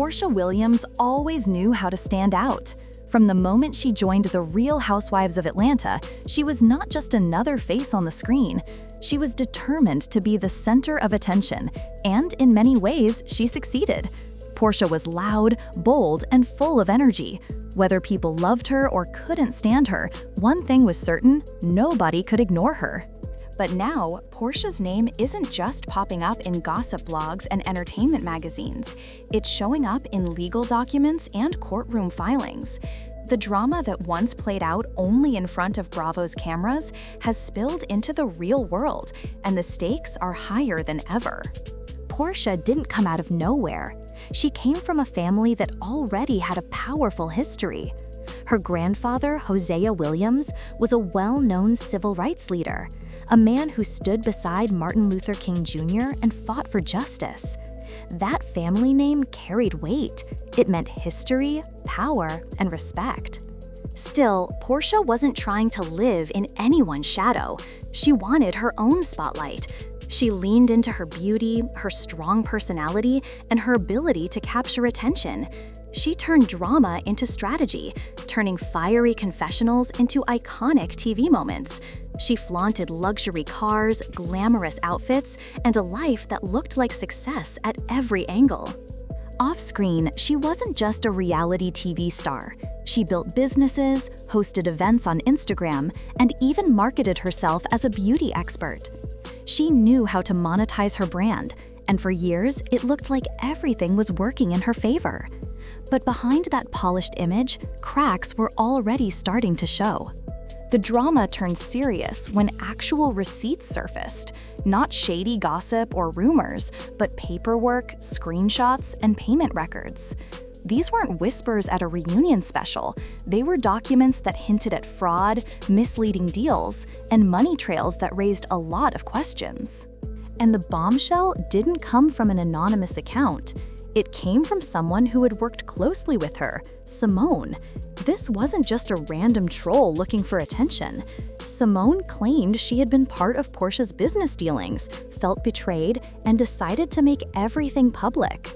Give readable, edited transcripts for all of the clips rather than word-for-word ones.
Porsha Williams always knew how to stand out. From the moment she joined the Real Housewives of Atlanta, she was not just another face on the screen. She was determined to be the center of attention, and in many ways, she succeeded. Porsha was loud, bold, and full of energy. Whether people loved her or couldn't stand her, one thing was certain: nobody could ignore her. But now, Porsha's name isn't just popping up in gossip blogs and entertainment magazines. It's showing up in legal documents and courtroom filings. The drama that once played out only in front of Bravo's cameras has spilled into the real world, and the stakes are higher than ever. Porsha didn't come out of nowhere. She came from a family that already had a powerful history. Her grandfather, Hosea Williams, was a well-known civil rights leader, a man who stood beside Martin Luther King Jr. and fought for justice. That family name carried weight. It meant history, power, and respect. Still, Porsha wasn't trying to live in anyone's shadow. She wanted her own spotlight. She leaned into her beauty, her strong personality, and her ability to capture attention. She turned drama into strategy, turning fiery confessionals into iconic TV moments. She flaunted luxury cars, glamorous outfits, and a life that looked like success at every angle. Off-screen, she wasn't just a reality TV star. She built businesses, hosted events on Instagram, and even marketed herself as a beauty expert. She knew how to monetize her brand, and for years, it looked like everything was working in her favor. But behind that polished image, cracks were already starting to show. The drama turned serious when actual receipts surfaced, not shady gossip or rumors, but paperwork, screenshots, and payment records. These weren't whispers at a reunion special. They were documents that hinted at fraud, misleading deals, and money trails that raised a lot of questions. And the bombshell didn't come from an anonymous account. It came from someone who had worked closely with her, Simone. This wasn't just a random troll looking for attention. Simone claimed she had been part of Porsha's business dealings, felt betrayed, and decided to make everything public.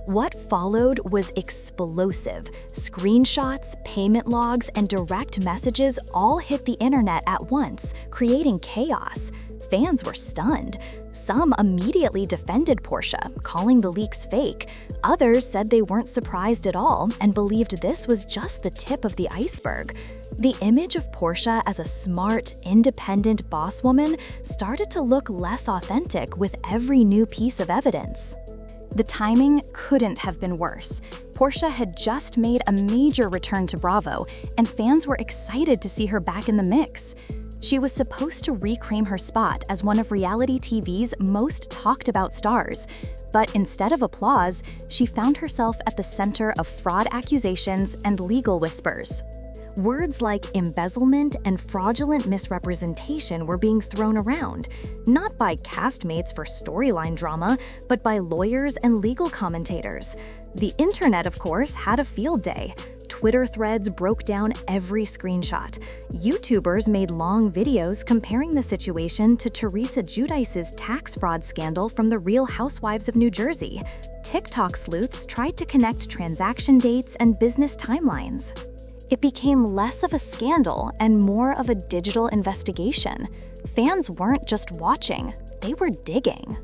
What followed was explosive. Screenshots, payment logs, and direct messages all hit the internet at once, creating chaos. Fans were stunned. Some immediately defended Porsha, calling the leaks fake. Others said they weren't surprised at all and believed this was just the tip of the iceberg. The image of Porsha as a smart, independent boss woman started to look less authentic with every new piece of evidence. The timing couldn't have been worse. Porsha had just made a major return to Bravo, and fans were excited to see her back in the mix. She was supposed to reclaim her spot as one of reality TV's most talked about stars. But instead of applause, she found herself at the center of fraud accusations and legal whispers. Words like embezzlement and fraudulent misrepresentation were being thrown around, not by castmates for storyline drama, but by lawyers and legal commentators. The internet, of course, had a field day. Twitter threads broke down every screenshot. YouTubers made long videos comparing the situation to Teresa Giudice's tax fraud scandal from the Real Housewives of New Jersey. TikTok sleuths tried to connect transaction dates and business timelines. It became less of a scandal and more of a digital investigation. Fans weren't just watching, they were digging.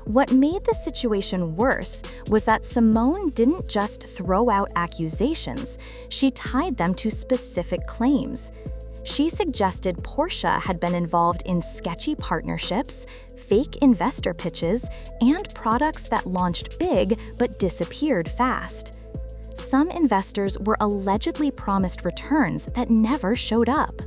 What made the situation worse was that Simone didn't just throw out accusations, she tied them to specific claims. She suggested Porsha had been involved in sketchy partnerships, fake investor pitches, and products that launched big but disappeared fast. Some investors were allegedly promised returns that never showed up.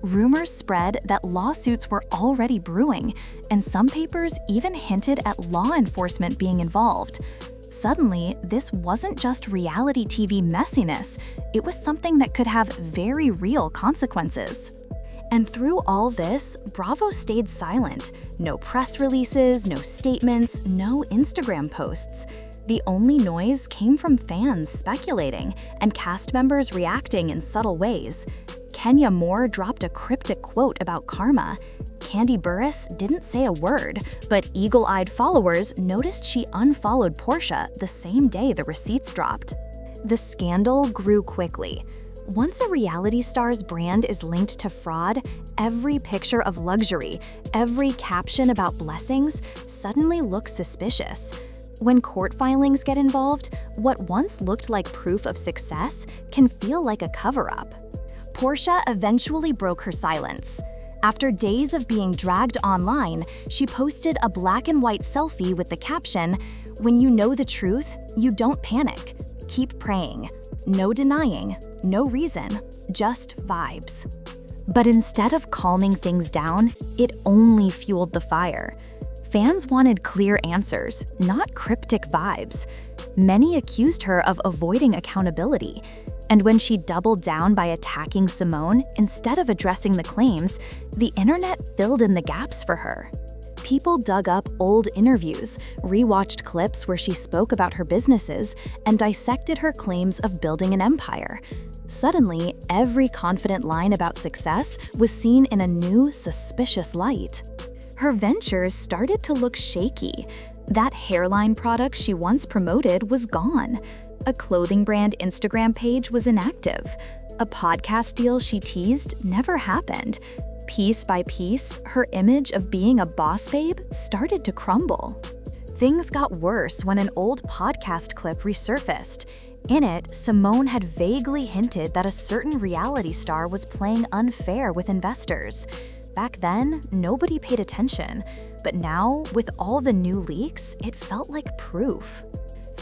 Rumors spread that lawsuits were already brewing, and some papers even hinted at law enforcement being involved. Suddenly, this wasn't just reality TV messiness, it was something that could have very real consequences. And through all this, Bravo stayed silent. No press releases, no statements, no Instagram posts. The only noise came from fans speculating and cast members reacting in subtle ways. Kenya Moore dropped a cryptic quote about karma. Kandi Burruss didn't say a word, but eagle-eyed followers noticed she unfollowed Porsha the same day the receipts dropped. The scandal grew quickly. Once a reality star's brand is linked to fraud, every picture of luxury, every caption about blessings suddenly looks suspicious. When court filings get involved, what once looked like proof of success can feel like a cover-up. Porsha eventually broke her silence. After days of being dragged online, she posted a black and white selfie with the caption, "When you know the truth, you don't panic. Keep praying. No denying, no reason, just vibes." But instead of calming things down, it only fueled the fire. Fans wanted clear answers, not cryptic vibes. Many accused her of avoiding accountability. And when she doubled down by attacking Simone instead of addressing the claims, the internet filled in the gaps for her. People dug up old interviews, rewatched clips where she spoke about her businesses, and dissected her claims of building an empire. Suddenly, every confident line about success was seen in a new, suspicious light. Her ventures started to look shaky. That hairline product she once promoted was gone. A clothing brand Instagram page was inactive. A podcast deal she teased never happened. Piece by piece, her image of being a boss babe started to crumble. Things got worse when an old podcast clip resurfaced. In it, Simone had vaguely hinted that a certain reality star was playing unfair with investors. Back then, nobody paid attention, but now, with all the new leaks, it felt like proof.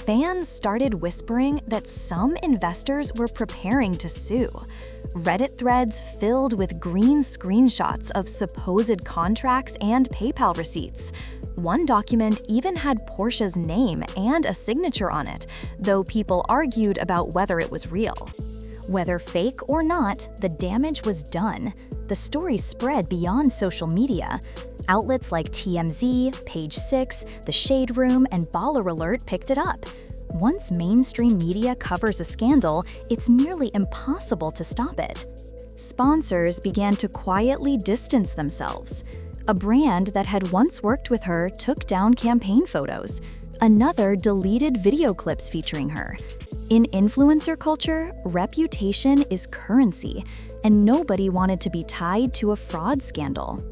Fans started whispering that some investors were preparing to sue. Reddit threads filled with green screenshots of supposed contracts and PayPal receipts. One document even had Porsha's name and a signature on it, though people argued about whether it was real. Whether fake or not, the damage was done. The story spread beyond social media. Outlets like TMZ, Page 6, The Shade Room, and Baller Alert picked it up. Once mainstream media covers a scandal, it's nearly impossible to stop it. Sponsors began to quietly distance themselves. A brand that had once worked with her took down campaign photos. Another deleted video clips featuring her. In influencer culture, reputation is currency, and nobody wanted to be tied to a fraud scandal.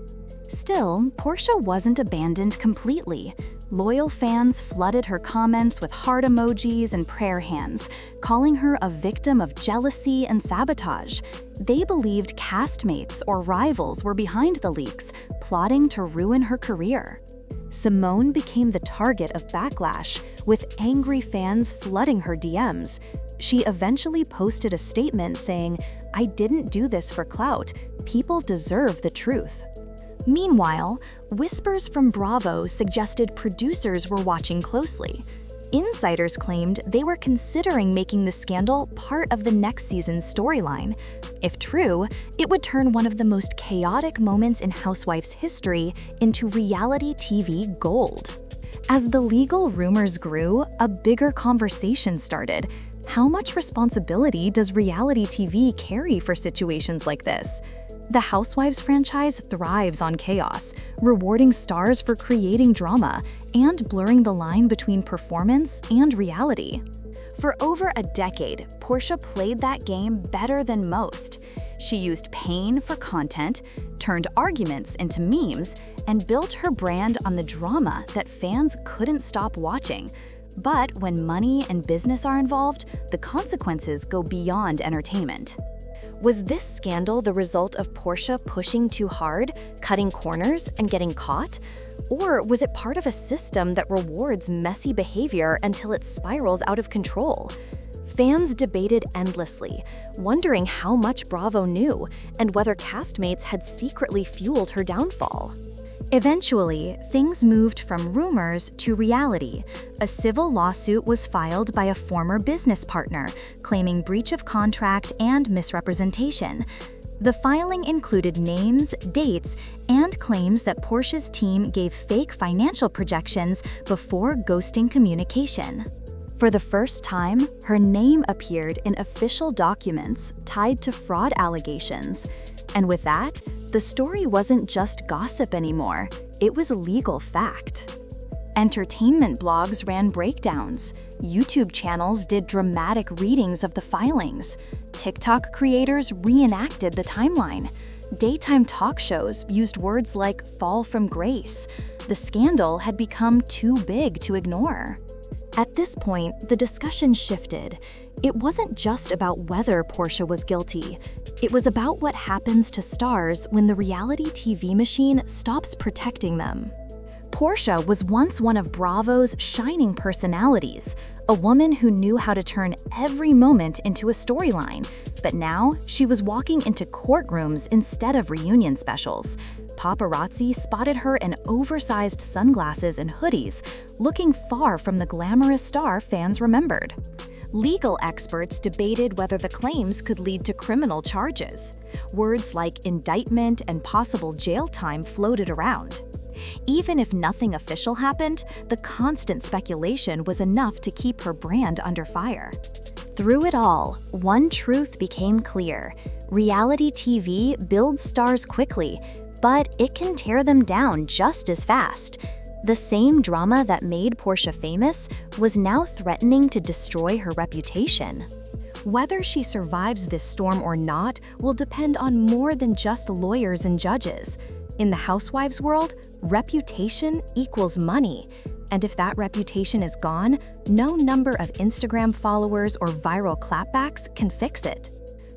Still, Porsha wasn't abandoned completely. Loyal fans flooded her comments with heart emojis and prayer hands, calling her a victim of jealousy and sabotage. They believed castmates or rivals were behind the leaks, plotting to ruin her career. Simone became the target of backlash, with angry fans flooding her DMs. She eventually posted a statement saying, "I didn't do this for clout. People deserve the truth." Meanwhile, whispers from Bravo suggested producers were watching closely. Insiders claimed they were considering making the scandal part of the next season's storyline. If true, it would turn one of the most chaotic moments in Housewives history into reality TV gold. As the legal rumors grew, a bigger conversation started. How much responsibility does reality TV carry for situations like this? The Housewives franchise thrives on chaos, rewarding stars for creating drama and blurring the line between performance and reality. For over a decade, Porsha played that game better than most. She used pain for content, turned arguments into memes, and built her brand on the drama that fans couldn't stop watching. But when money and business are involved, the consequences go beyond entertainment. Was this scandal the result of Porsha pushing too hard, cutting corners, and getting caught? Or was it part of a system that rewards messy behavior until it spirals out of control? Fans debated endlessly, wondering how much Bravo knew and whether castmates had secretly fueled her downfall. Eventually, things moved from rumors to reality. A civil lawsuit was filed by a former business partner, claiming breach of contract and misrepresentation. The filing included names, dates, and claims that Porsha's team gave fake financial projections before ghosting communication. For the first time, her name appeared in official documents tied to fraud allegations. And with that, The story wasn't just gossip anymore, it was a legal fact. Entertainment blogs ran breakdowns, YouTube channels did dramatic readings of the filings, TikTok creators reenacted the timeline, daytime talk shows used words like fall from grace. The scandal had become too big to ignore. At this point, the discussion shifted. It wasn't just about whether Porsha was guilty. It was about what happens to stars when the reality TV machine stops protecting them. Porsha was once one of Bravo's shining personalities, a woman who knew how to turn every moment into a storyline. But now, she was walking into courtrooms instead of reunion specials. Paparazzi spotted her in oversized sunglasses and hoodies, looking far from the glamorous star fans remembered. Legal experts debated whether the claims could lead to criminal charges. Words like indictment and possible jail time floated around. Even if nothing official happened, the constant speculation was enough to keep her brand under fire. Through it all, one truth became clear. Reality TV builds stars quickly, but it can tear them down just as fast. The same drama that made Porsha famous was now threatening to destroy her reputation. Whether she survives this storm or not will depend on more than just lawyers and judges. In the Housewives world, reputation equals money. And if that reputation is gone, no number of Instagram followers or viral clapbacks can fix it.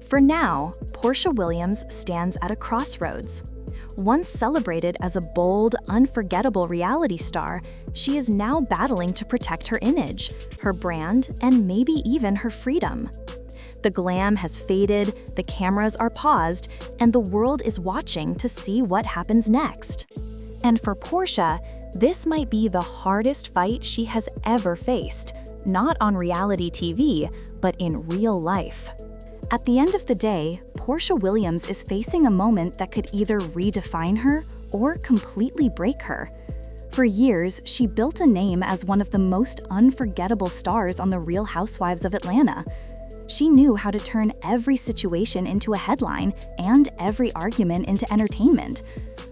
For now, Porsha Williams stands at a crossroads. Once celebrated as a bold, unforgettable reality star, she is now battling to protect her image, her brand, and maybe even her freedom. The glam has faded, the cameras are paused, and the world is watching to see what happens next. And for Porsha, this might be the hardest fight she has ever faced, not on reality TV, but in real life. At the end of the day, Porsha Williams is facing a moment that could either redefine her or completely break her. For years, she built a name as one of the most unforgettable stars on The Real Housewives of Atlanta. She knew how to turn every situation into a headline and every argument into entertainment.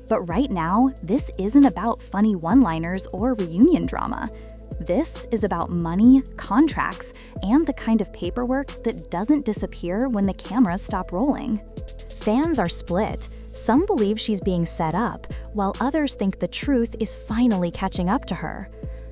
But right now, this isn't about funny one-liners or reunion drama. This is about money, contracts, and the kind of paperwork that doesn't disappear when the cameras stop rolling. Fans are split. Some believe she's being set up, while others think the truth is finally catching up to her.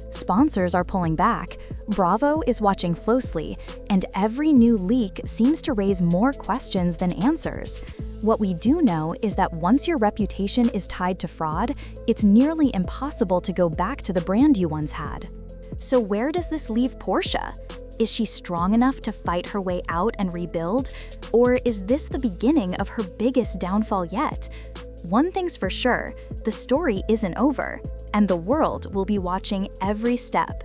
Sponsors are pulling back, Bravo is watching closely, and every new leak seems to raise more questions than answers. What we do know is that once your reputation is tied to fraud, it's nearly impossible to go back to the brand you once had. So where does this leave Porsha? Is she strong enough to fight her way out and rebuild? Or is this the beginning of her biggest downfall yet? One thing's for sure, the story isn't over, and the world will be watching every step.